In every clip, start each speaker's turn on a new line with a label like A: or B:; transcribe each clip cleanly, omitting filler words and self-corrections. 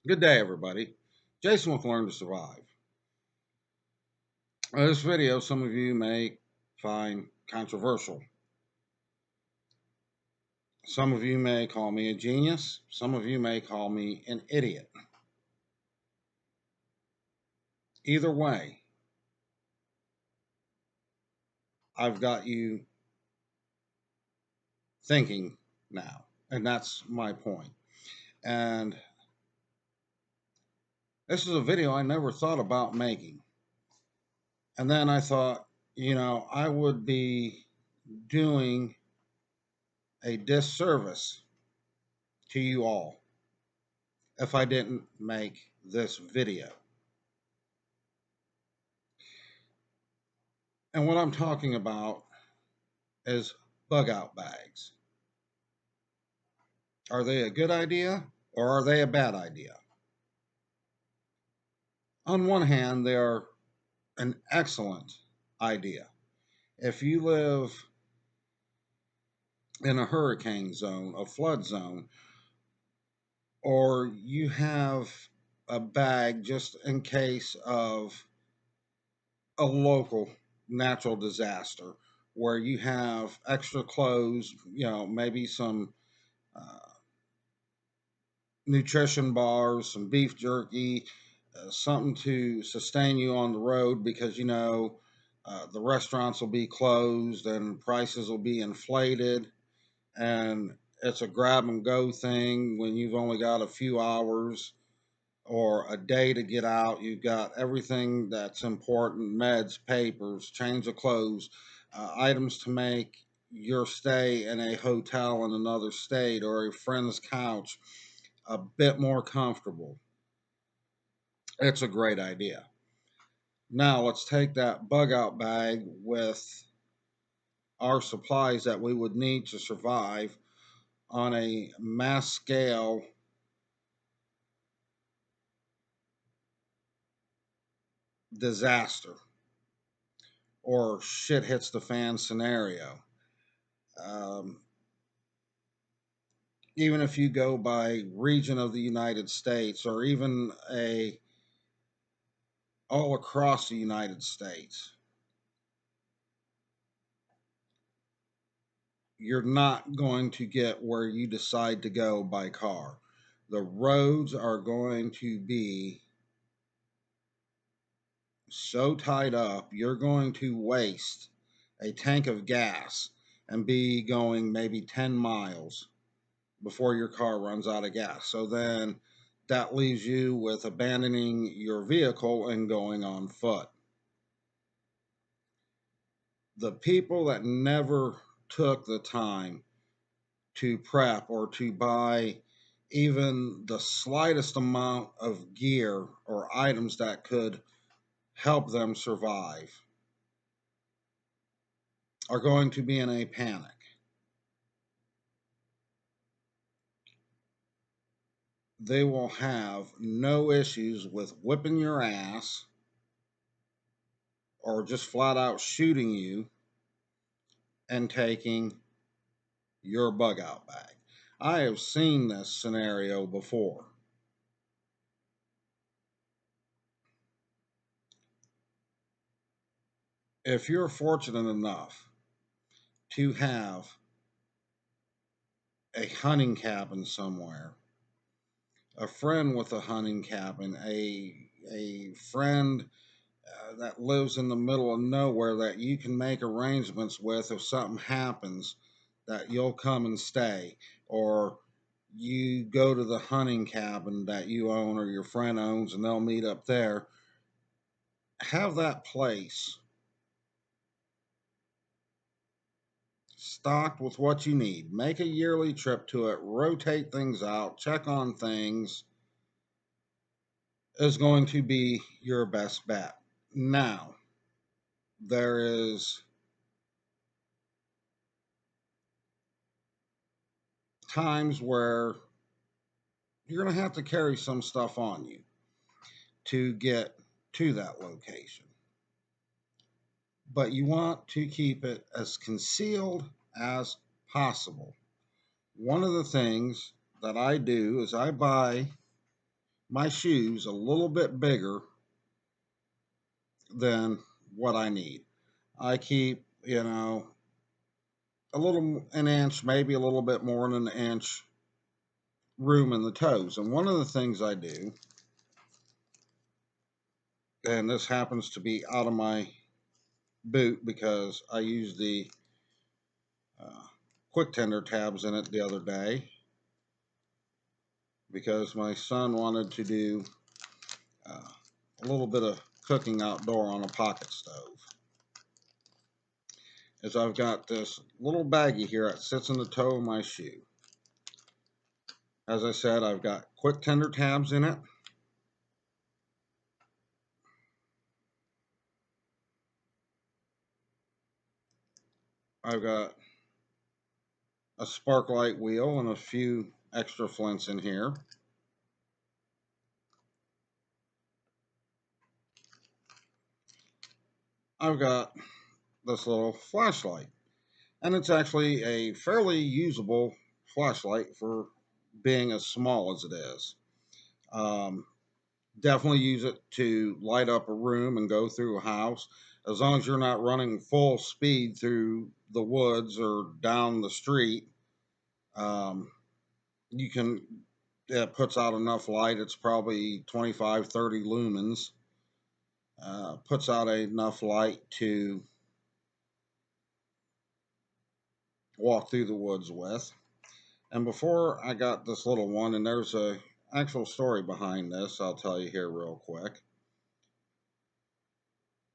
A: Good day, everybody. Jason with Learn to Survive. This video, some of you may find controversial. Some of you may call me a genius. Some of you may call me an idiot. Either way, I've got you thinking now, and that's my point. And this is a video I never thought about making. And then I thought, I would be doing a disservice to you all if I didn't make this video. And what I'm talking about is bug out bags. Are they a good idea or are they a bad idea? On one hand, they are an excellent idea. If you live in a hurricane zone, a flood zone, or you have a bag just in case of a local natural disaster where you have extra clothes, maybe some uh, nutrition bars, some beef jerky, something to sustain you on the road because the restaurants will be closed and prices will be inflated, and it's a grab and go thing when you've only got a few hours or a day to get out. You've got everything that's important: meds, papers, change of clothes, items to make your stay in a hotel in another state or a friend's couch a bit more comfortable. It's a great idea. Now let's take that bug out bag with our supplies that we would need to survive on a mass scale disaster or shit hits the fan scenario. Um, Even if you go by region of the United States or even a all across the United States, you're not going to get where you decide to go by car. The roads are going to be so tied up, you're going to waste a tank of gas and be going maybe 10 miles before your car runs out of gas. So then that leaves you with abandoning your vehicle and going on foot. The people that never took the time to prep or to buy even the slightest amount of gear or items that could help them survive are going to be in a panic. They will have no issues with whipping your ass or just flat out shooting you and taking your bug out bag. I have seen this scenario before. If you're fortunate enough to have a hunting cabin somewhere, a friend with a hunting cabin, a friend that lives in the middle of nowhere that you can make arrangements with if something happens, that you'll come and stay, or you go to the hunting cabin that you own or your friend owns and they'll meet up there. Have that place stocked with what you need. Make a yearly trip to it, rotate things out, check on things, is going to be your best bet. Now, there is times where you're going to have to carry some stuff on you to get to that location. But you want to keep it as concealed as possible. One of the things that I do is I buy my shoes a little bit bigger than what I need. I keep, a little an inch, maybe a little bit more than an inch room in the toes. And one of the things I do, and this happens to be out of my boot because I used the uh, quick tender tabs in it the other day because my son wanted to do uh, a little bit of cooking outdoor on a pocket stove. Is I've got this little baggie here that sits in the toe of my shoe. As I said, I've got quick tender tabs in it. I've got a spark light wheel and a few extra flints in here. I've got this little flashlight, and it's actually a fairly usable flashlight for being as small as it is. Um, Definitely use it to light up a room and go through a house. As long as you're not running full speed through the woods or down the street, um, you can, it puts out enough light. It's probably 25, 30 lumens. Puts out enough light to walk through the woods with. And before I got this little one, and there's a actual story behind this, I'll tell you here real quick.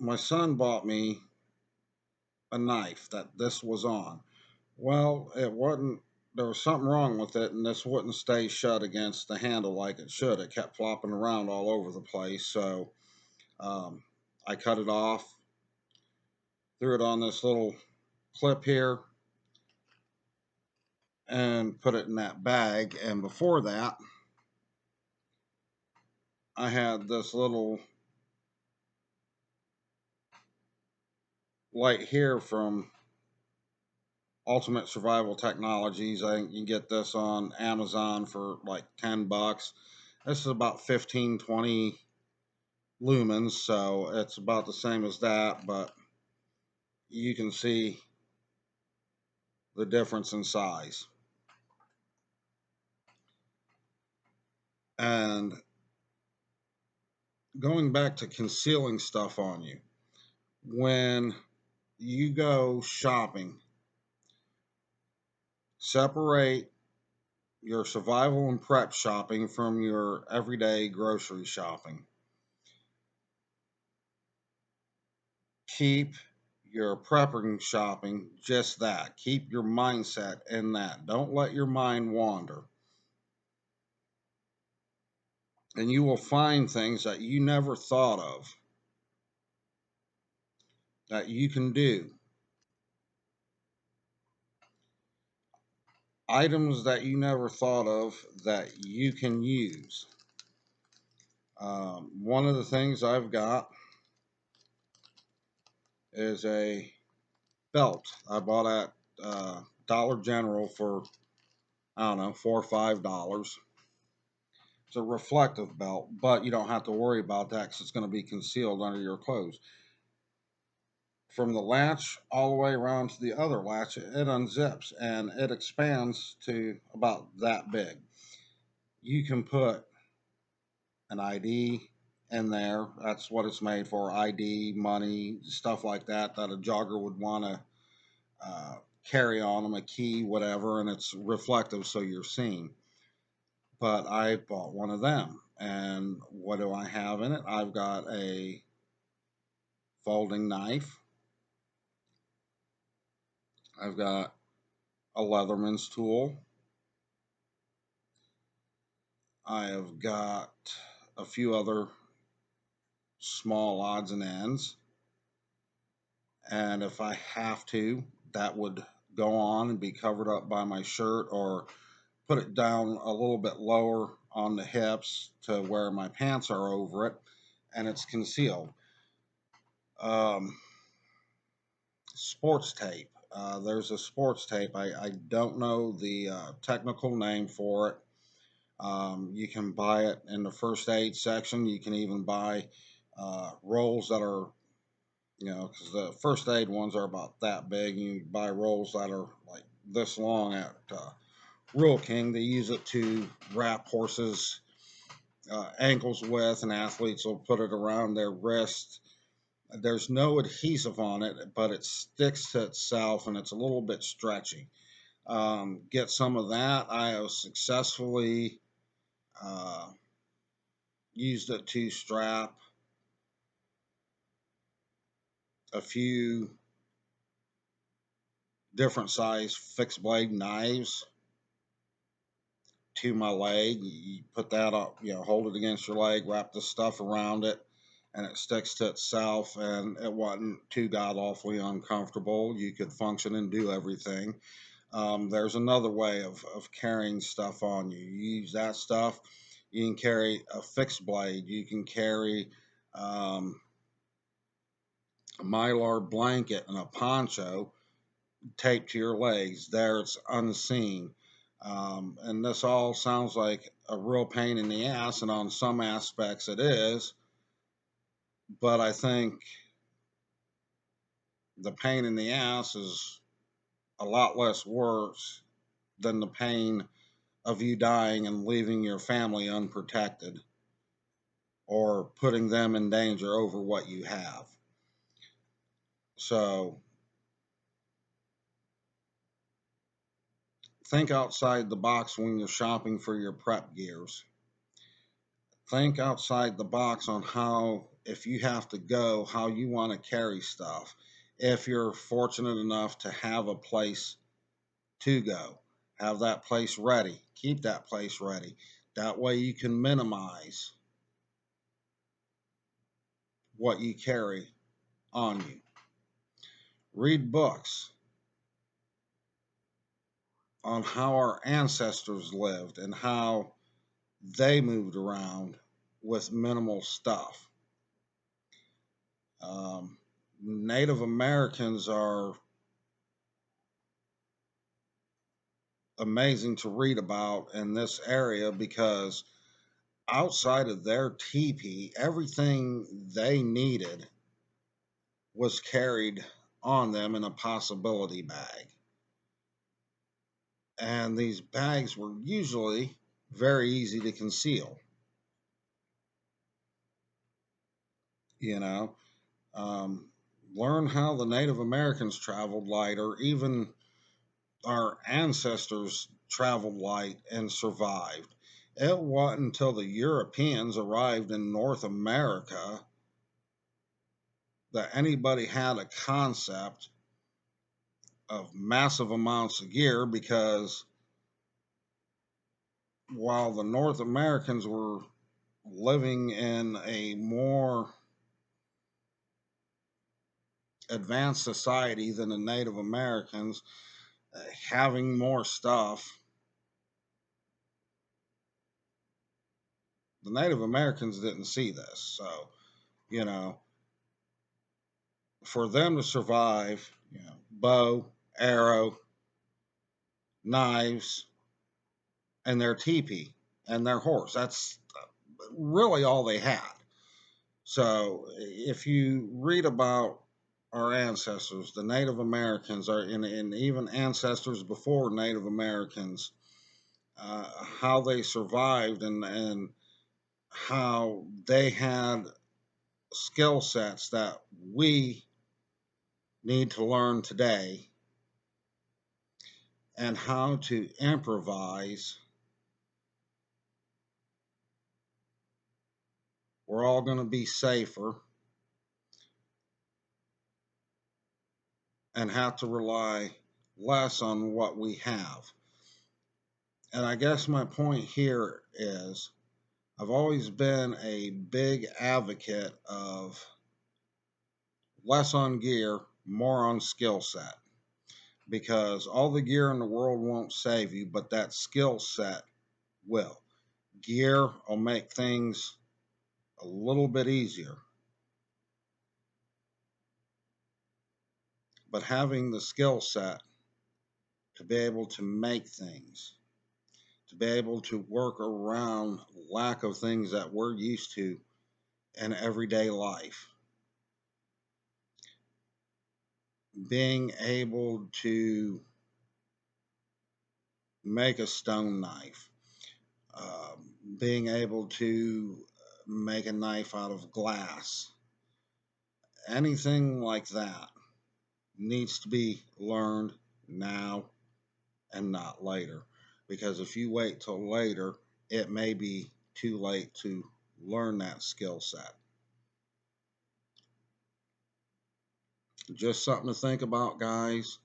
A: My son bought me a knife that this was on. Well, it wasn't. There was something wrong with it, and this wouldn't stay shut against the handle like it should. It kept flopping around all over the place. So um, I cut it off, threw it on this little clip here, and put it in that bag. And before that, I had this little light here from Ultimate Survival Technologies. I think you can get this on Amazon for like $10. This is about 15, 20 lumens, so it's about the same as that, but you can see the difference in size. And going back to concealing stuff on you, when you go shopping, separate your survival and prep shopping from your everyday grocery shopping. Keep your prepping shopping just that. Keep your mindset in that. Don't let your mind wander. And you will find things that you never thought of that you can do. Items that you never thought of that you can use. One of the things I've got is a belt I bought at Dollar General for, I don't know, $4 or $5. It's a reflective belt, but you don't have to worry about that because it's going to be concealed under your clothes. From the latch all the way around to the other latch, it unzips and it expands to about that big. You can put an ID in there. That's what it's made for: ID, money, stuff like that, that a jogger would want to carry on them, a key, whatever, and it's reflective so you're seen. But I bought one of them. And what do I have in it? I've got a folding knife. I've got a Leatherman's tool. I have got a few other small odds and ends. And if I have to, that would go on and be covered up by my shirt, or put it down a little bit lower on the hips to where my pants are over it and it's concealed. Um, Sports tape. There's a sports tape. I don't know the technical name for it. You can buy it in the first aid section. You can even buy rolls that are, because the first aid ones are about that big. You buy rolls that are like this long at Rural King. They use it to wrap horses' ankles with, and athletes will put it around their wrist. There's no adhesive on it, but it sticks to itself and it's a little bit stretchy. Get some of that. I have successfully uh, used it to strap a few different size fixed blade knives to my leg. You put that up, hold it against your leg, wrap the stuff around it, and it sticks to itself. And it wasn't too god awfully uncomfortable. You could function and do everything. There's another way of carrying stuff on you. You use that stuff. You can carry a fixed blade. You can carry um, a mylar blanket and a poncho taped to your legs. There, it's unseen. And this all sounds like a real pain in the ass, and on some aspects it is. But I think the pain in the ass is a lot less worse than the pain of you dying and leaving your family unprotected or putting them in danger over what you have. So think outside the box when you're shopping for your prep gears. Think outside the box on how, if you have to go, how you want to carry stuff. If you're fortunate enough to have a place to go, have that place ready, keep that place ready. That way you can minimize what you carry on you. Read books on how our ancestors lived and how they moved around with minimal stuff. Native Americans are amazing to read about in this area because outside of their teepee, everything they needed was carried on them in a possibility bag. And these bags were usually very easy to conceal. You know, um, learn how the Native Americans traveled light, or even our ancestors traveled light and survived. It wasn't until the Europeans arrived in North America that anybody had a concept of massive amounts of gear, because while the North Americans were living in a more advanced society than the Native Americans, having more stuff, the Native Americans didn't see this. So, you know, for them to survive, bow, arrow, knives, and their teepee and their horse, that's really all they had. So, if you read about our ancestors, the Native Americans, are and even ancestors before Native Americans, how they survived and how they had skill sets that we need to learn today, and how to improvise, we're all going to be safer and have to rely less on what we have. And I guess my point here is I've always been a big advocate of less on gear, more on skill set, because all the gear in the world won't save you, but that skill set will. Gear will make things a little bit easier, but having the skill set to be able to make things, to be able to work around lack of things that we're used to in everyday life. Being able to make a stone knife, being able to make a knife out of glass, anything like that needs to be learned now and not later. Because if you wait till later, it may be too late to learn that skill set. Just something to think about, guys.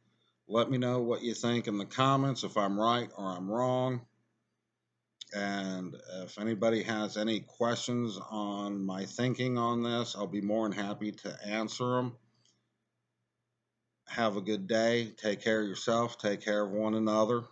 A: Let me know what you think in the comments, if I'm right or I'm wrong. And if anybody has any questions on my thinking on this, I'll be more than happy to answer them. Have a good day. Take care of yourself. Take care of one another.